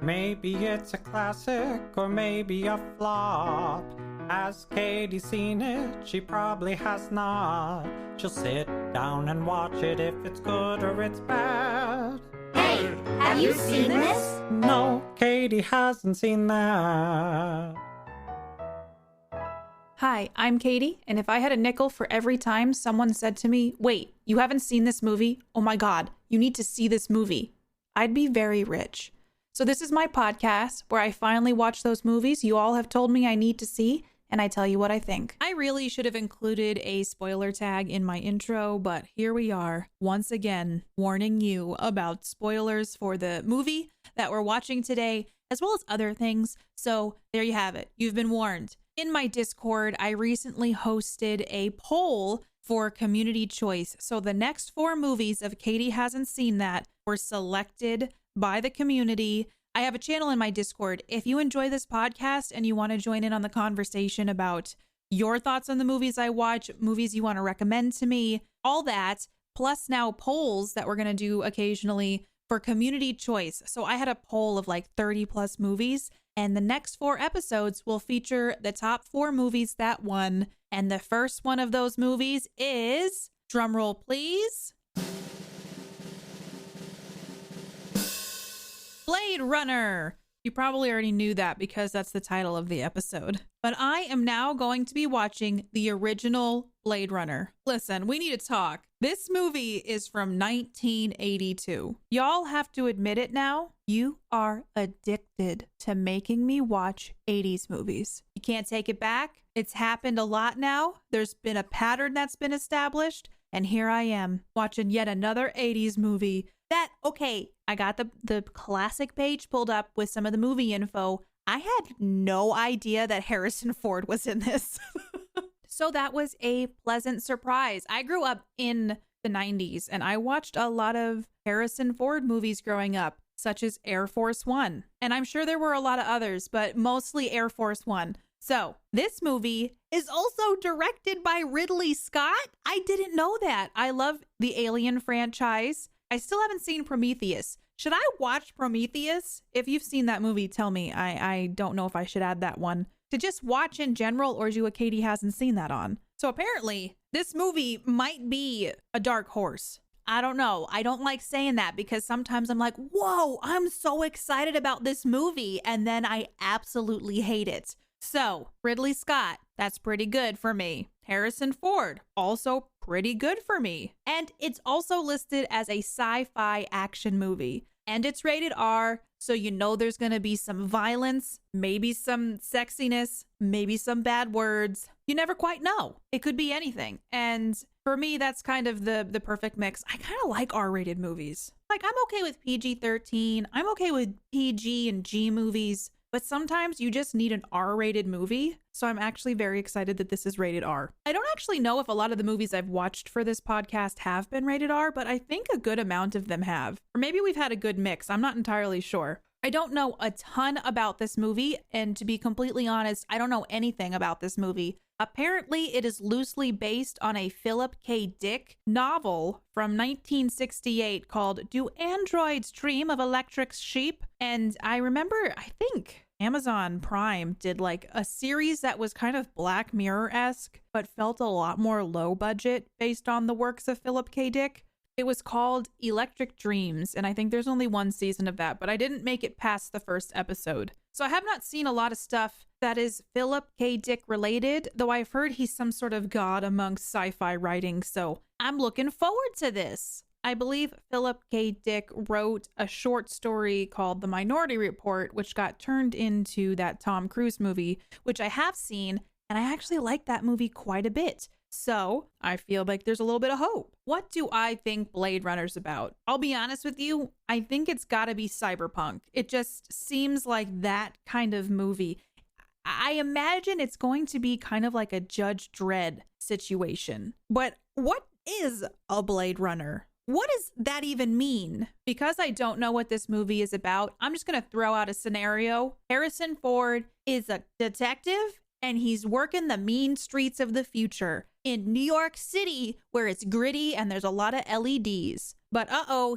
Maybe it's a classic or maybe a flop. Has Katie seen it? She probably has not. She'll sit down and watch it if it's good or it's bad. Hey, have you seen this? No, Katie hasn't seen that. Hi, I'm Katie, and if I had a nickel for every time someone said to me, wait, you haven't seen this movie? Oh my God, you need to see this movie, I'd be very rich. So this is my podcast where I finally watch those movies you all have told me I need to see, and I tell you what I think. I really should have included a spoiler tag in my intro, but here we are, once again, warning you about spoilers for the movie that we're watching today, as well as other things. So there you have it. You've been warned. In my Discord, I recently hosted a poll for community choice. So the next 4 movies, if Katie hasn't seen that, were selected by the community. I have a channel in my Discord. If you enjoy this podcast and you want to join in on the conversation about your thoughts on the movies I watch, movies you want to recommend to me, all that, plus now polls that we're going to do occasionally for community choice. So I had a poll of like 30 plus movies. And the next 4 episodes will feature the top 4 movies that won. And the first one of those movies is, drumroll please, Blade Runner. You probably already knew that because that's the title of the episode. But I am now going to be watching the original Blade Runner. Listen, we need to talk. This movie is from 1982. Y'all have to admit it now. You are addicted to making me watch 80s movies. You can't take it back. It's happened a lot now. There's been a pattern that's been established. And here I am watching yet another 80s movie. I got the classic page pulled up with some of the movie info. I had no idea that Harrison Ford was in this. So that was a pleasant surprise. I grew up in the 90s and I watched a lot of Harrison Ford movies growing up, such as Air Force One. And I'm sure there were a lot of others, but mostly Air Force One. So this movie is also directed by Ridley Scott. I didn't know that. I love the Alien franchise. I still haven't seen Prometheus. Should I watch Prometheus? If you've seen that movie, tell me. I don't know if I should add that one to just watch in general or do a Katie hasn't seen that on. So apparently this movie might be a dark horse. I don't know. I don't like saying that because sometimes I'm like, whoa, I'm so excited about this movie. And then I absolutely hate it. So Ridley Scott, that's pretty good for me. Harrison Ford, also pretty good for me. And it's also listed as a sci-fi action movie. And it's rated R, so you know there's going to be some violence, maybe some sexiness, maybe some bad words. You never quite know. It could be anything. And for me, that's kind of the perfect mix. I kind of like R-rated movies. Like, I'm okay with PG-13. I'm okay with PG and G movies. But sometimes you just need an R-rated movie. So I'm actually very excited that this is rated R. I don't actually know if a lot of the movies I've watched for this podcast have been rated R, but I think a good amount of them have. Or maybe we've had a good mix. I'm not entirely sure. I don't know a ton about this movie. And to be completely honest, I don't know anything about this movie. Apparently, it is loosely based on a Philip K. Dick novel from 1968 called Do Androids Dream of Electric Sheep? And I remember, I think Amazon Prime did like a series that was kind of Black Mirror-esque, but felt a lot more low budget based on the works of Philip K. Dick. It was called Electric Dreams, and I think there's only 1 season of that, but I didn't make it past the first episode. So I have not seen a lot of stuff that is Philip K. Dick related, though I've heard he's some sort of god amongst sci-fi writing, so I'm looking forward to this. I believe Philip K. Dick wrote a short story called The Minority Report, which got turned into that Tom Cruise movie, which I have seen, and I actually like that movie quite a bit. So I feel like there's a little bit of hope. What do I think Blade Runner's about? I'll be honest with you. I think it's got to be cyberpunk. It just seems like that kind of movie. I imagine it's going to be kind of like a Judge Dredd situation. But what is a Blade Runner? What does that even mean? Because I don't know what this movie is about, I'm just going to throw out a scenario. Harrison Ford is a detective and he's working the mean streets of the future in New York City, where it's gritty and there's a lot of LEDs. But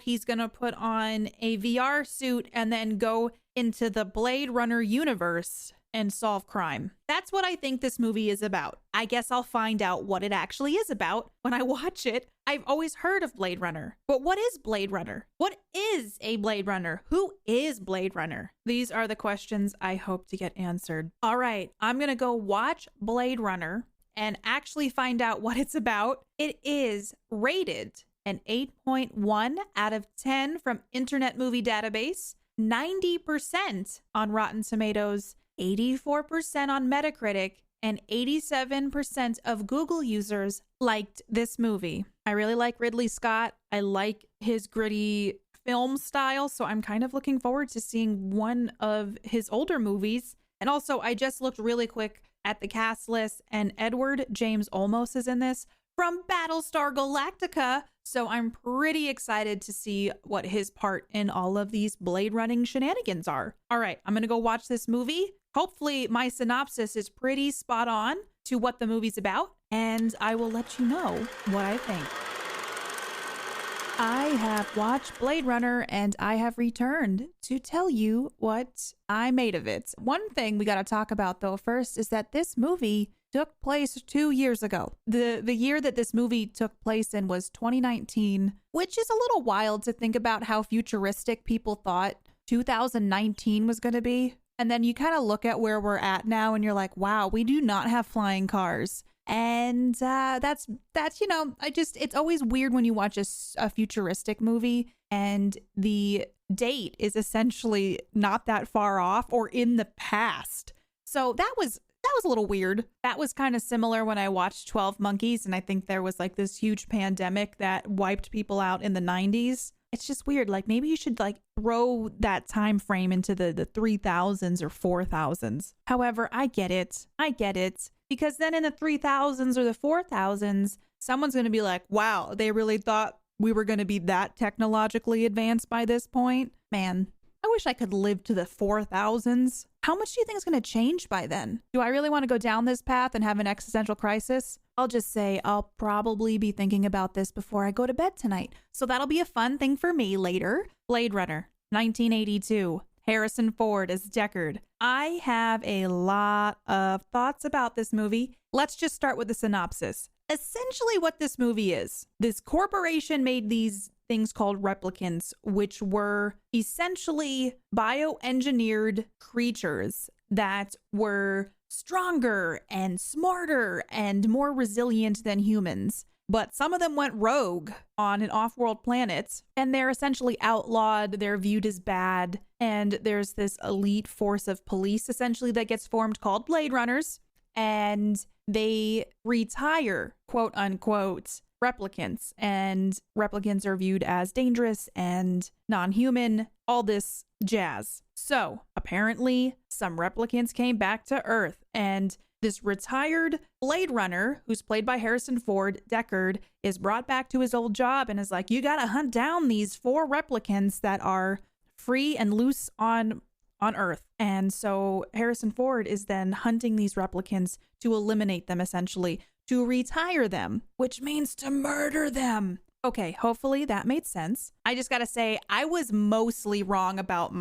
he's gonna put on a VR suit and then go into the Blade Runner universe and solve crime. That's what I think this movie is about. I guess I'll find out what it actually is about when I watch it. I've always heard of Blade Runner, but what is Blade Runner? What is a Blade Runner? Who is Blade Runner? These are the questions I hope to get answered. All right, I'm gonna go watch Blade Runner and actually find out what it's about. It is rated an 8.1 out of 10 from Internet Movie Database, 90% on Rotten Tomatoes, 84% on Metacritic, and 87% of Google users liked this movie. I really like Ridley Scott. I like his gritty film style, so I'm kind of looking forward to seeing one of his older movies. And also, I just looked really quick at the cast list, and Edward James Olmos is in this from Battlestar Galactica, so I'm pretty excited to see what his part in all of these Blade running shenanigans are. All right, I'm gonna go watch this movie. Hopefully my synopsis is pretty spot on to what the movie's about, and I will let you know what I think. I have watched Blade Runner and I have returned to tell you what I made of it. One thing we got to talk about though first is that this movie took place 2 years ago. The year that this movie took place in was 2019, which is a little wild to think about how futuristic people thought 2019 was going to be. And then you kind of look at where we're at now and you're like, wow, we do not have flying cars. And that's you know, it's always weird when you watch a futuristic movie and the date is essentially not that far off or in the past. So that was a little weird. That was kind of similar when I watched 12 Monkeys, and I think there was like this huge pandemic that wiped people out in the 90s. It's just weird. Like maybe you should like throw that time frame into the 3000s or 4000s. However, I get it. Because then in the 3000s or the 4000s, someone's going to be like, wow, they really thought we were going to be that technologically advanced by this point. Man, I wish I could live to the 4000s. How much do you think is going to change by then? Do I really want to go down this path and have an existential crisis? I'll just say I'll probably be thinking about this before I go to bed tonight. So that'll be a fun thing for me later. Blade Runner, 1982. Harrison Ford as Deckard. I have a lot of thoughts about this movie. Let's just start with the synopsis. Essentially what this movie is, this corporation made these things called replicants, which were essentially bioengineered creatures that were stronger and smarter and more resilient than humans. But some of them went rogue on an off-world planet, and they're essentially outlawed. They're viewed as bad. And there's this elite force of police, essentially, that gets formed called Blade Runners. And they retire, quote unquote, replicants. And replicants are viewed as dangerous and non-human, all this jazz. So apparently, some replicants came back to Earth, and this retired Blade Runner, who's played by Harrison Ford, Deckard, is brought back to his old job and is like, you gotta hunt down these 4 replicants that are free and loose on Earth. And so Harrison Ford is then hunting these replicants to eliminate them, essentially, to retire them, which means to murder them. Okay, hopefully that made sense. I just gotta say, I was mostly wrong about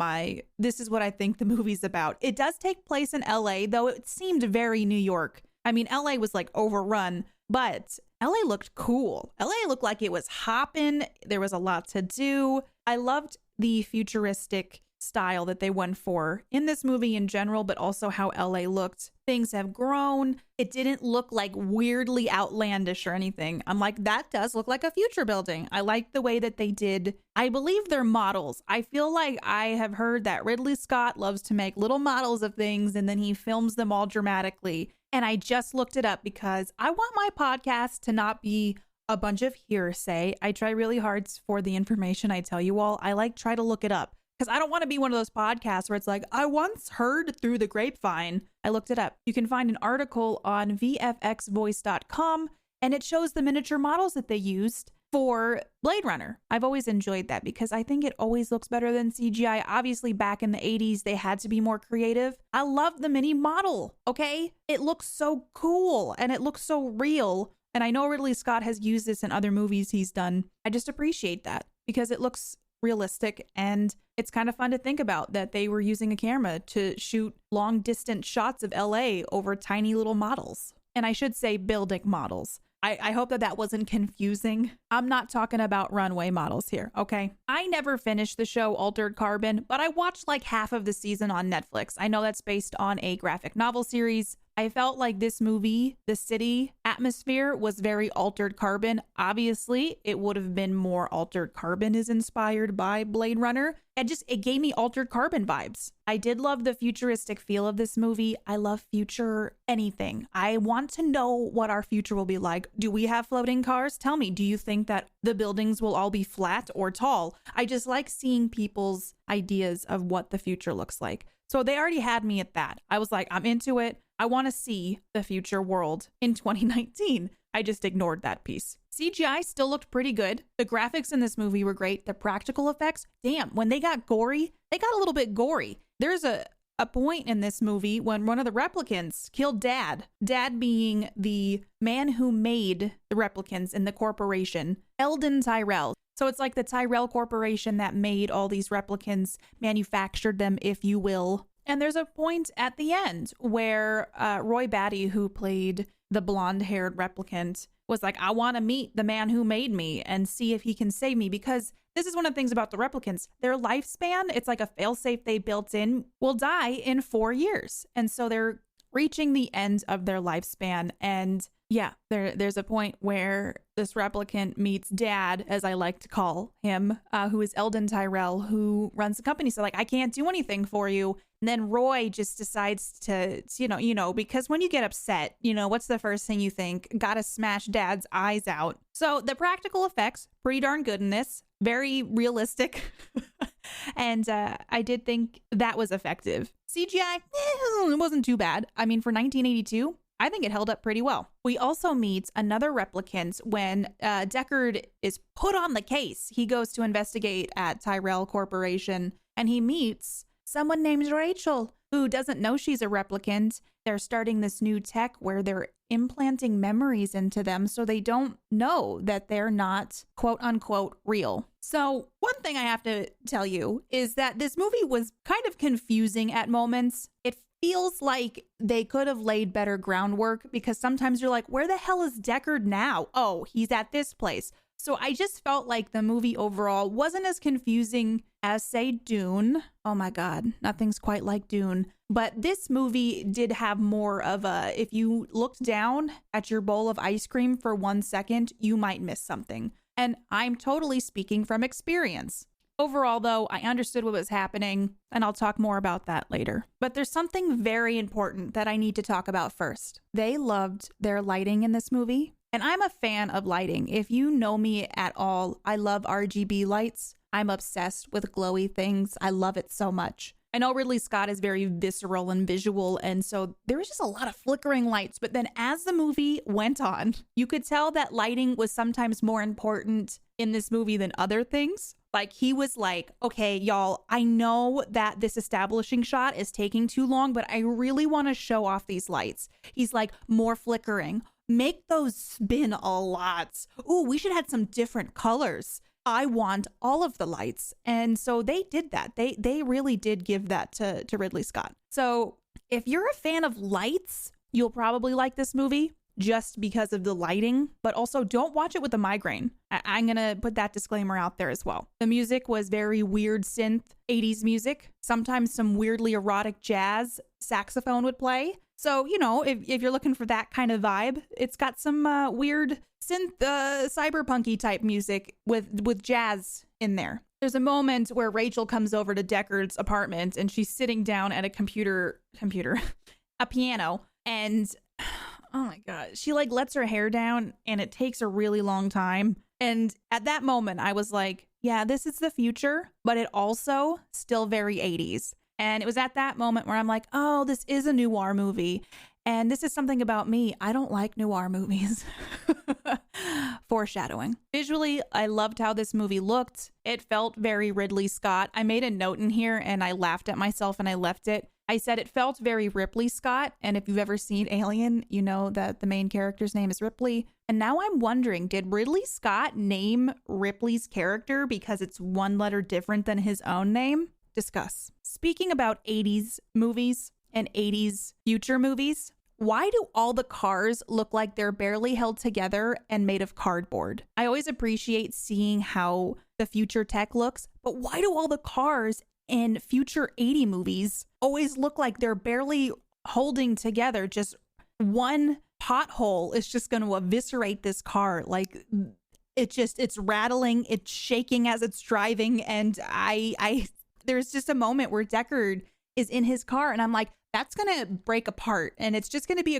this is what I think the movie's about. It does take place in LA, though it seemed very New York. I mean, LA was like overrun, but LA looked cool. LA looked like it was hopping. There was a lot to do. I loved the futuristic style that they went for in this movie in general, but also how LA looked. Things have grown. It didn't look like weirdly outlandish or anything. I'm like, that does look like a future building. I like the way that they did. I believe they're models. I feel like I have heard that Ridley Scott loves to make little models of things and then he films them all dramatically. And I just looked it up because I want my podcast to not be a bunch of hearsay. I try really hard for the information I tell you all. I try to look it up. Because I don't want to be one of those podcasts where it's like, I once heard through the grapevine. I looked it up. You can find an article on vfxvoice.com, and it shows the miniature models that they used for Blade Runner. I've always enjoyed that because I think it always looks better than CGI. Obviously, back in the 80s, they had to be more creative. I love the mini model, okay? It looks so cool, and it looks so real. And I know Ridley Scott has used this in other movies he's done. I just appreciate that. because it looks realistic, and it's kind of fun to think about that they were using a camera to shoot long distance shots of LA over tiny little models. And I should say building models. I hope that wasn't confusing. I'm not talking about runway models here, okay? I never finished the show Altered Carbon, but I watched like half of the season on Netflix. I know that's based on a graphic novel series. I felt like this movie, the city atmosphere, was very Altered Carbon. Obviously, it would have been more Altered Carbon is inspired by Blade Runner. It gave me Altered Carbon vibes. I did love the futuristic feel of this movie. I love future anything. I want to know what our future will be like. Do we have floating cars? Tell me, do you think that the buildings will all be flat or tall? I just like seeing people's ideas of what the future looks like. So they already had me at that. I was like, I'm into it. I want to see the future world in 2019. I just ignored that piece. CGI still looked pretty good. The graphics in this movie were great. The practical effects, damn, when they got gory, they got a little bit gory. There's a point in this movie when one of the replicants killed Dad. Dad being the man who made the replicants in the corporation, Eldon Tyrell. So it's like the Tyrell Corporation that made all these replicants, manufactured them, if you will. And there's a point at the end where Roy Batty, who played the blonde-haired replicant, was like, I want to meet the man who made me and see if he can save me, because this is one of the things about the replicants. Their lifespan, it's like a failsafe they built in, will die in 4 years. And so they're reaching the end of their lifespan. And yeah, there's a point where this replicant meets Dad, as I like to call him, who is Eldon Tyrell, who runs the company. So like, I can't do anything for you. And then Roy just decides to, because when you get upset, what's the first thing you think? Gotta smash Dad's eyes out. So the practical effects, pretty darn good in this. Very realistic. And I did think that was effective. CGI, it wasn't too bad. I mean, for 1982, I think it held up pretty well. We also meet another replicant when Deckard is put on the case. He goes to investigate at Tyrell Corporation, and he meets someone named Rachel, who doesn't know she's a replicant. They're starting this new tech where they're implanting memories into them so they don't know that they're not quote unquote real. So one thing I have to tell you is that this movie was kind of confusing at moments. It feels like they could have laid better groundwork, because sometimes you're like, where the hell is Deckard now? Oh, he's at this place. So I just felt like the movie overall wasn't as confusing as, say, Dune. Oh my God, nothing's quite like Dune. But this movie did have more of a, if you looked down at your bowl of ice cream for 1 second, you might miss something. And I'm totally speaking from experience. Overall, though, I understood what was happening, and I'll talk more about that later. But there's something very important that I need to talk about first. They loved their lighting in this movie, and I'm a fan of lighting. If you know me at all, I love RGB lights. I'm obsessed with glowy things. I love it so much. I know Ridley Scott is very visceral and visual, and so there was just a lot of flickering lights. But then as the movie went on, you could tell that lighting was sometimes more important in this movie than other things. Like, he was like, okay, y'all, I know that this establishing shot is taking too long, but I really want to show off these lights. He's like, more flickering. Make those spin a lot. Ooh, we should have some different colors. I want all of the lights. And so they did that. They really did give that to Ridley Scott. So if you're a fan of lights, you'll probably like this movie just because of the lighting, but also don't watch it with a migraine. I'm going to put that disclaimer out there as well. The music was very weird synth 80s music. Sometimes some weirdly erotic jazz saxophone would play. So, if you're looking for that kind of vibe, it's got some weird synth cyberpunky type music with jazz in there. There's a moment where Rachel comes over to Deckard's apartment and she's sitting down at a piano, and oh my God, she like lets her hair down and it takes a really long time. And at that moment, I was like, yeah, this is the future, but it also still very 80s. And it was at that moment where I'm like, oh, this is a noir movie. And this is something about me. I don't like noir movies. Foreshadowing. Visually, I loved how this movie looked. It felt very Ridley Scott. I made a note in here and I laughed at myself and I left it. I said it felt very Ripley Scott. And if you've ever seen Alien, you know that the main character's name is Ripley. And now I'm wondering, did Ridley Scott name Ripley's character because it's one letter different than his own name? Discuss. Speaking about 80s movies and 80s future movies, why do all the cars look like they're barely held together and made of cardboard? I always appreciate seeing how the future tech looks, but why do all the cars in future 80 movies always look like they're barely holding together? Just one pothole is just going to eviscerate this car. Like it's rattling, it's shaking as it's driving. And there's just a moment where Deckard is in his car and I'm like, that's going to break apart and it's just going to be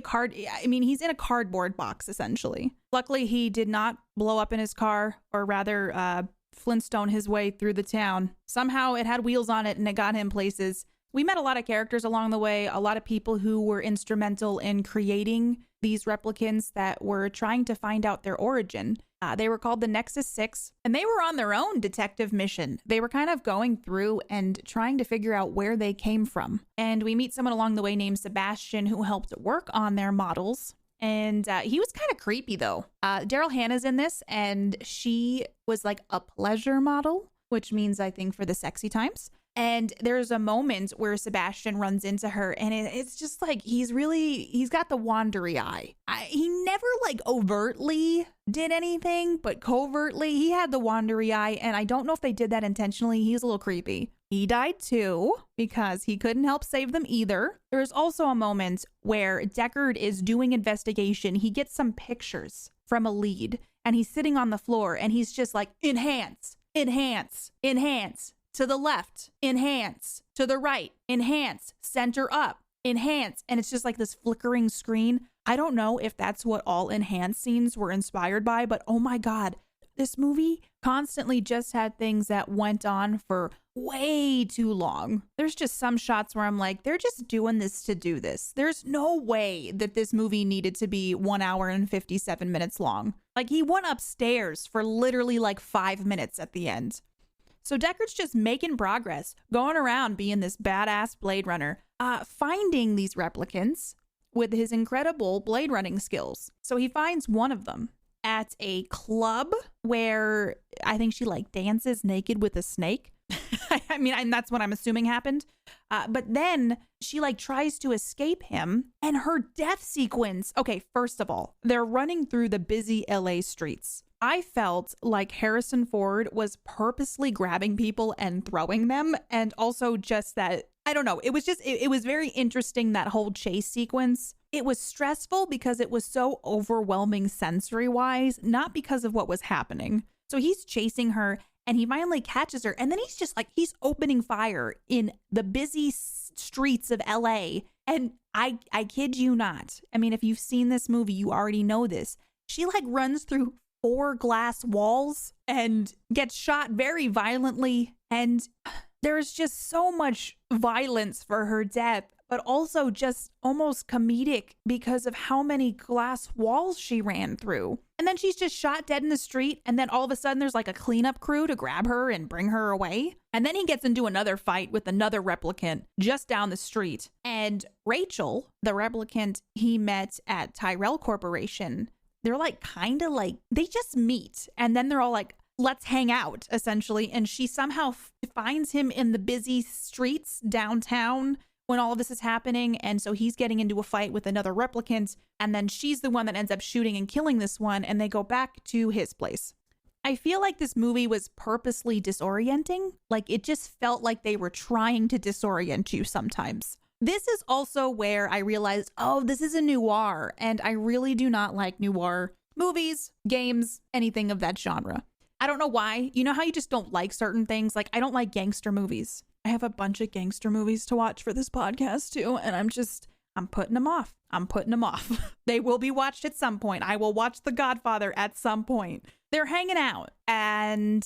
he's in a cardboard box essentially. Luckily, he did not blow up in his car, or rather Flintstone his way through the town. Somehow it had wheels on it and it got him places. We met a lot of characters along the way, a lot of people who were instrumental in creating these replicants that were trying to find out their origin. They were called the Nexus 6, and they were on their own detective mission. They were kind of going through and trying to figure out where they came from. And we meet someone along the way named Sebastian who helped work on their models. And he was kind of creepy, though. Daryl Hannah's in this, and she was like a pleasure model, which means, I think, for the sexy times. And there's a moment where Sebastian runs into her and it's just like, he's got the wandery eye. He never like overtly did anything, but covertly he had the wandery eye. And I don't know if they did that intentionally. He's a little creepy. He died too because he couldn't help save them either. There's also a moment where Deckard is doing investigation. He gets some pictures from a lead and he's sitting on the floor and he's just like, enhance, enhance, enhance. To the left, enhance. To the right, enhance. Center up, enhance. And it's just like this flickering screen. I don't know if that's what all enhance scenes were inspired by, but oh my God, this movie constantly just had things that went on for way too long. There's just some shots where I'm like, they're just doing this to do this. There's no way that this movie needed to be 1 hour and 57 minutes long. Like, he went upstairs for literally like 5 minutes at the end. So Deckard's just making progress, going around being this badass Blade Runner, finding these replicants with his incredible blade running skills. So he finds one of them at a club where I think she like dances naked with a snake. I mean, and that's what I'm assuming happened. But then she like tries to escape him, and her death sequence. Okay, first of all, they're running through the busy LA streets. I felt like Harrison Ford was purposely grabbing people and throwing them. And also just that, I don't know, it was very interesting, that whole chase sequence. It was stressful because it was so overwhelming sensory wise, not because of what was happening. So he's chasing her and he finally catches her. And then he's just like, he's opening fire in the busy streets of LA. And I kid you not. I mean, if you've seen this movie, you already know this. She like runs through 4 glass walls and gets shot very violently. And there's just so much violence for her death, but also just almost comedic because of how many glass walls she ran through. And then she's just shot dead in the street. And then all of a sudden there's like a cleanup crew to grab her and bring her away. And then he gets into another fight with another replicant just down the street. And Rachel, the replicant he met at Tyrell Corporation, they're like kind of like, they just meet and then they're all like, let's hang out essentially. And she somehow finds him in the busy streets downtown when all of this is happening. And so he's getting into a fight with another replicant. And then she's the one that ends up shooting and killing this one. And they go back to his place. I feel like this movie was purposely disorienting. Like, it just felt like they were trying to disorient you sometimes. This is also where I realized, oh, this is a noir, and I really do not like noir movies, games, anything of that genre. I don't know why. You know how you just don't like certain things? Like, I don't like gangster movies. I have a bunch of gangster movies to watch for this podcast too, and I'm putting them off. They will be watched at some point. I will watch The Godfather at some point. They're hanging out, and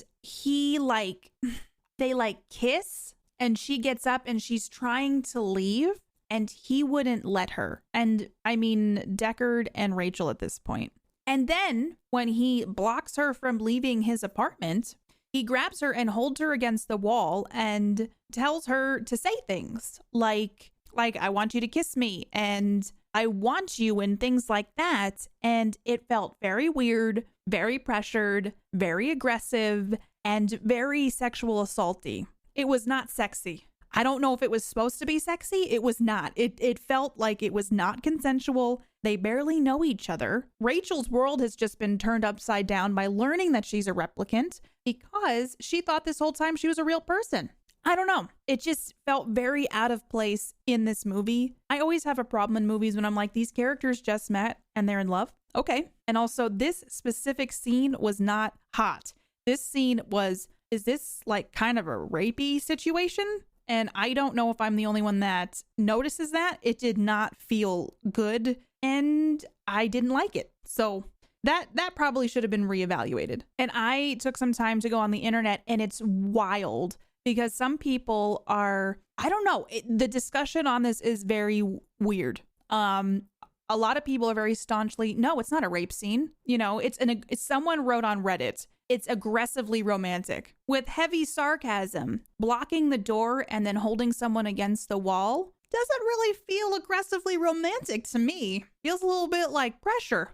they kiss. And she gets up and she's trying to leave and he wouldn't let her. And I mean, Deckard and Rachel at this point. And then when he blocks her from leaving his apartment, he grabs her and holds her against the wall and tells her to say things like, Like, I want you to kiss me and I want you and things like that. And it felt very weird, very pressured, very aggressive, and very sexual assaulty. It was not sexy. I don't know if it was supposed to be sexy. It was not. It felt like it was not consensual. They barely know each other. Rachel's world has just been turned upside down by learning that she's a replicant because she thought this whole time she was a real person. I don't know. It just felt very out of place in this movie. I always have a problem in movies when I'm like, these characters just met and they're in love. Okay. And also, this specific scene was not hot. This scene was, is this like kind of a rapey situation? And I don't know if I'm the only one that notices that. It did not feel good and I didn't like it. So that probably should have been reevaluated. And I took some time to go on the internet and it's wild because some people are, I don't know, the discussion on this is very weird. A lot of people are very staunchly, no, it's not a rape scene. You know, it's someone wrote on Reddit, it's aggressively romantic with heavy sarcasm. Blocking the door and then holding someone against the wall doesn't really feel aggressively romantic to me. Feels a little bit like pressure.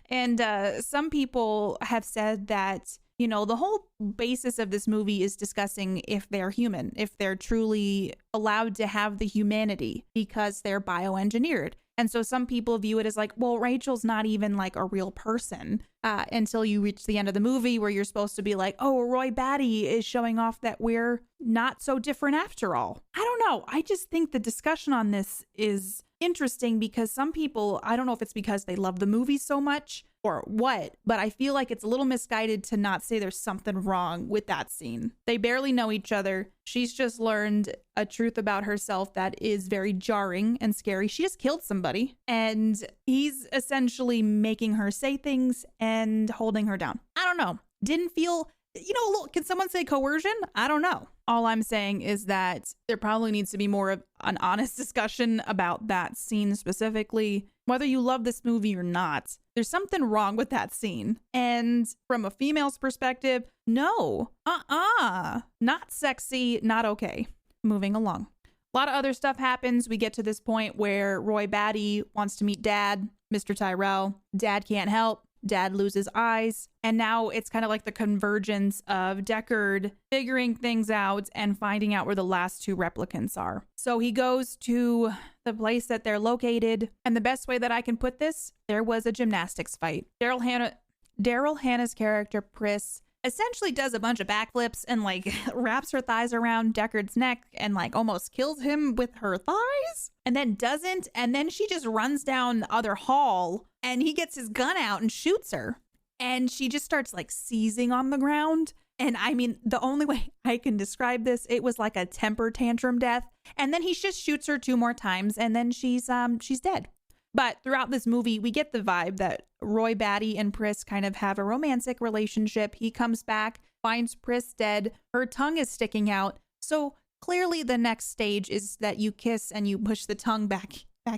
And some people have said that, you know, the whole basis of this movie is discussing if they're human, if they're truly allowed to have the humanity because they're bioengineered. And so some people view it as like, well, Rachel's not even like a real person until you reach the end of the movie where you're supposed to be like, oh, Roy Batty is showing off that we're not so different after all. I don't know. I just think the discussion on this is interesting because some people, I don't know if it's because they love the movie so much or what, but I feel like it's a little misguided to not say there's something wrong with that scene. They barely know each other. She's just learned a truth about herself that is very jarring and scary. She just killed somebody and he's essentially making her say things and holding her down. I don't know. Didn't feel, you know, look, can someone say coercion? I don't know. All I'm saying is that there probably needs to be more of an honest discussion about that scene specifically. Whether you love this movie or not, there's something wrong with that scene. And from a female's perspective, no, not sexy, not okay. Moving along. A lot of other stuff happens. We get to this point where Roy Batty wants to meet Dad, Mr. Tyrell. Dad can't help. Dad loses eyes. And now it's kind of like the convergence of Deckard figuring things out and finding out where the last two replicants are. So he goes to the place that they're located. And the best way that I can put this, there was a gymnastics fight. Daryl Hannah's character, Pris, essentially does a bunch of backflips and like wraps her thighs around Deckard's neck and like almost kills him with her thighs and then doesn't. And then she just runs down the other hall and he gets his gun out and shoots her. And she just starts like seizing on the ground. And I mean, the only way I can describe this, it was like a temper tantrum death. And then he just shoots her 2 more times and then she's dead. But throughout this movie, we get the vibe that Roy Batty and Pris kind of have a romantic relationship. He comes back, finds Pris dead. Her tongue is sticking out. So clearly the next stage is that you kiss and you push the tongue back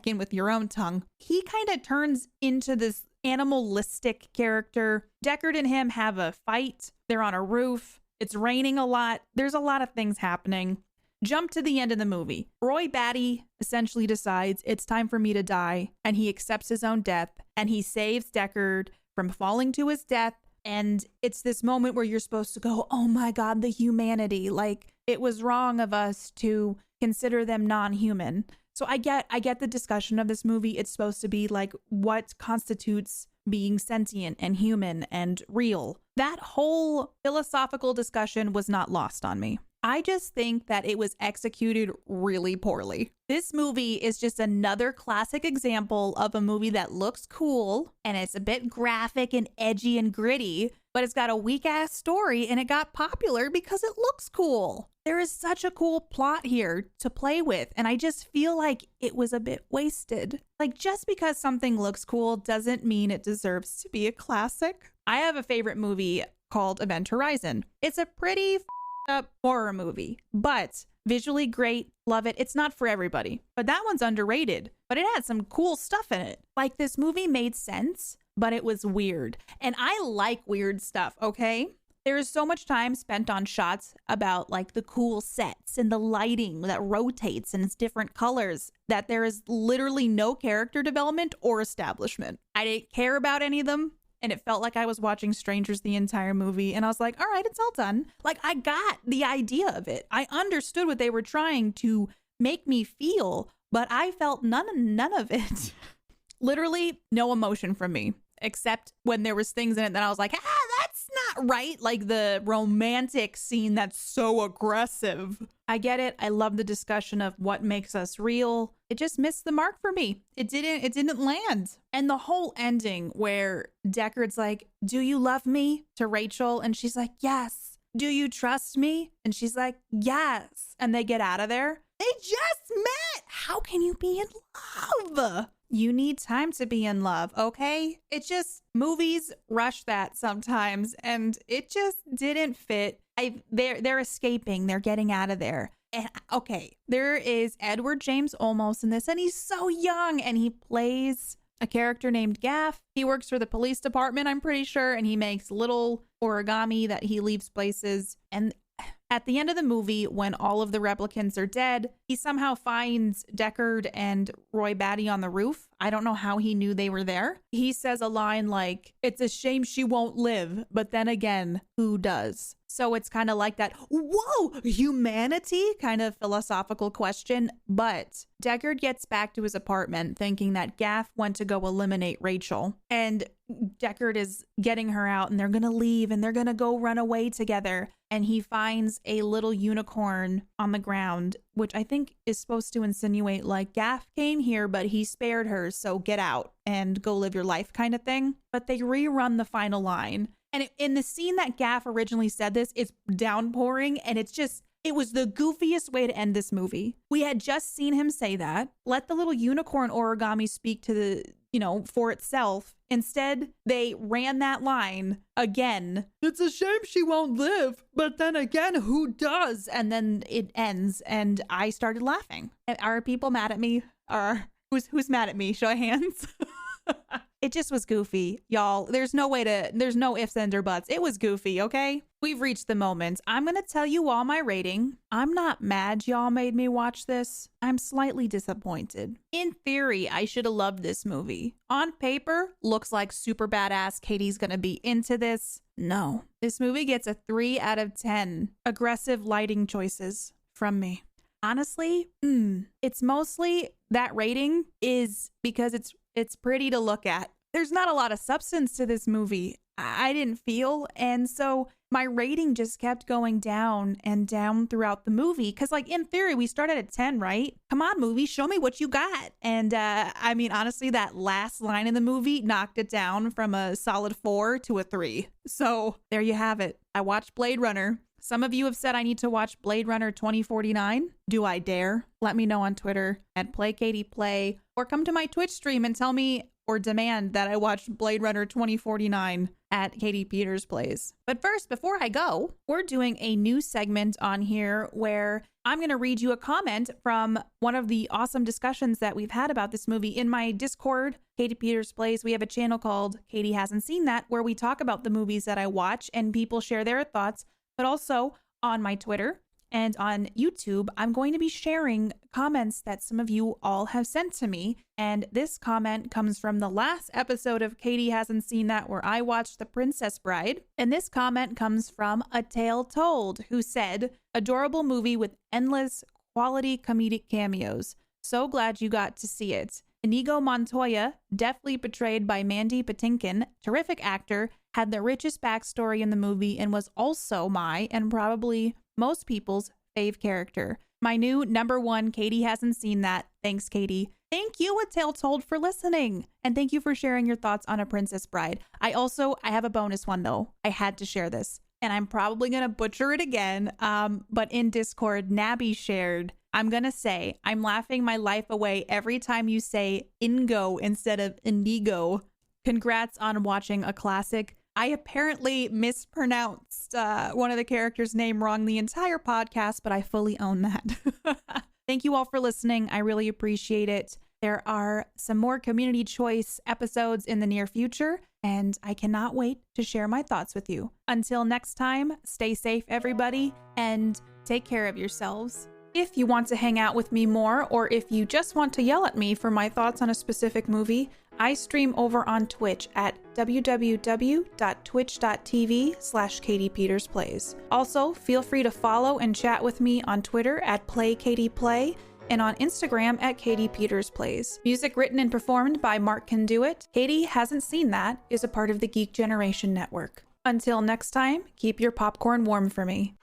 in with your own tongue. He kind of turns into this animalistic character. Deckard and him have a fight. They're on a roof. It's raining a lot. There's a lot of things happening. Jump to the end of the movie. Roy Batty essentially decides it's time for me to die, and he accepts his own death, and he saves Deckard from falling to his death. And it's this moment where you're supposed to go, oh my God, the humanity. Like, it was wrong of us to consider them non-human. So I get the discussion of this movie. It's supposed to be like what constitutes being sentient and human and real. That whole philosophical discussion was not lost on me. I just think that it was executed really poorly. This movie is just another classic example of a movie that looks cool and it's a bit graphic and edgy and gritty, but it's got a weak ass story and it got popular because it looks cool. There is such a cool plot here to play with, and I just feel like it was a bit wasted. Like, just because something looks cool doesn't mean it deserves to be a classic. I have a favorite movie called Event Horizon. It's a pretty up horror movie, but visually great, love it. It's not for everybody, but that one's underrated, but it had some cool stuff in it. Like, this movie made sense, but it was weird, and I like weird stuff, okay? There is so much time spent on shots about like the cool sets and the lighting that rotates and it's different colors that there is literally no character development or establishment. I didn't care about any of them. And it felt like I was watching Strangers the entire movie. And I was like, all right, it's all done. Like, I got the idea of it. I understood what they were trying to make me feel, but I felt none of it. Literally no emotion from me, except when there was things in it that I was like, that's not right. Like the romantic scene that's so aggressive. I get it. I love the discussion of what makes us real. It just missed the mark for me. It didn't land. And the whole ending where Deckard's like, do you love me? To Rachel. And she's like, yes. Do you trust me? And she's like, yes. And they get out of there. They just met. How can you be in love? You need time to be in love, okay? It just, movies rush that sometimes, and it just didn't fit. They're escaping. They're getting out of there. And okay, there is Edward James Olmos in this, and he's so young, and he plays a character named Gaff. He works for the police department, I'm pretty sure, and he makes little origami that he leaves places. And at the end of the movie, when all of the replicants are dead, he somehow finds Deckard and Roy Batty on the roof. I don't know how he knew they were there. He says a line like, it's a shame she won't live, but then again, who does? So it's kind of like that, whoa, humanity kind of philosophical question. But Deckard gets back to his apartment thinking that Gaff went to go eliminate Rachel. And Deckard is getting her out and they're going to leave and they're going to go run away together. And he finds a little unicorn on the ground, which I think is supposed to insinuate like Gaff came here, but he spared her. So get out and go live your life kind of thing. But they rerun the final line. And in the scene that Gaff originally said this, it's downpouring and it was the goofiest way to end this movie. We had just seen him say that. Let the little unicorn origami speak to the, for itself. Instead, they ran that line again. It's a shame she won't live, but then again, who does? And then it ends and I started laughing. Are people mad at me? Who's mad at me? Show of hands. It just was goofy, y'all. There's no ifs, ands, or buts. It was goofy, okay? We've reached the moment. I'm going to tell you all my rating. I'm not mad y'all made me watch this. I'm slightly disappointed. In theory, I should have loved this movie. On paper, looks like super badass. Katie's going to be into this. No. This movie gets a 3 out of 10. Aggressive lighting choices from me. Honestly, it's mostly that rating is because it's pretty to look at. There's not a lot of substance to this movie, I didn't feel. And so my rating just kept going down and down throughout the movie. Because like in theory, we started at 10, right? Come on, movie, show me what you got. And I mean, honestly, that last line in the movie knocked it down from a solid 4 to a 3. So there you have it. I watched Blade Runner. Some of you have said I need to watch Blade Runner 2049. Do I dare? Let me know on Twitter at @KatiePlay or come to my Twitch stream and tell me or demand that I watch Blade Runner 2049 at KatiePetersPlays. But first, before I go, we're doing a new segment on here where I'm going to read you a comment from one of the awesome discussions that we've had about this movie in my Discord, Katie Peters Plays. We have a channel called Katie Hasn't Seen That, where we talk about the movies that I watch and people share their thoughts. But also on my Twitter and on YouTube, I'm going to be sharing comments that some of you all have sent to me. And this comment comes from the last episode of Katie Hasn't Seen That, where I watched The Princess Bride. And this comment comes from A Tale Told, who said, adorable movie with endless quality comedic cameos. So glad you got to see it. Inigo Montoya, deftly portrayed by Mandy Patinkin, terrific actor, had the richest backstory in the movie and was also my, and probably most people's, fave character. My new #1, Katie Hasn't Seen That. Thanks, Katie. Thank you, A Tale Told, for listening. And thank you for sharing your thoughts on A Princess Bride. I have a bonus one, though. I had to share this. And I'm probably going to butcher it again. But in Discord, Nabby shared, I'm going to say, I'm laughing my life away every time you say Ingo instead of Indigo. Congrats on watching a classic. I apparently mispronounced one of the characters' name wrong the entire podcast, but I fully own that. Thank you all for listening. I really appreciate it. There are some more community choice episodes in the near future, and I cannot wait to share my thoughts with you. Until next time, stay safe, everybody, and take care of yourselves. If you want to hang out with me more, or if you just want to yell at me for my thoughts on a specific movie, I stream over on Twitch at www.twitch.tv/KatiePetersPlays. Also, feel free to follow and chat with me on Twitter at PlayKatiePlay and on Instagram at KatiePetersPlays. Music written and performed by Mark Can Do It. Katie Hasn't Seen That is a part of the Geek Generation Network. Until next time, keep your popcorn warm for me.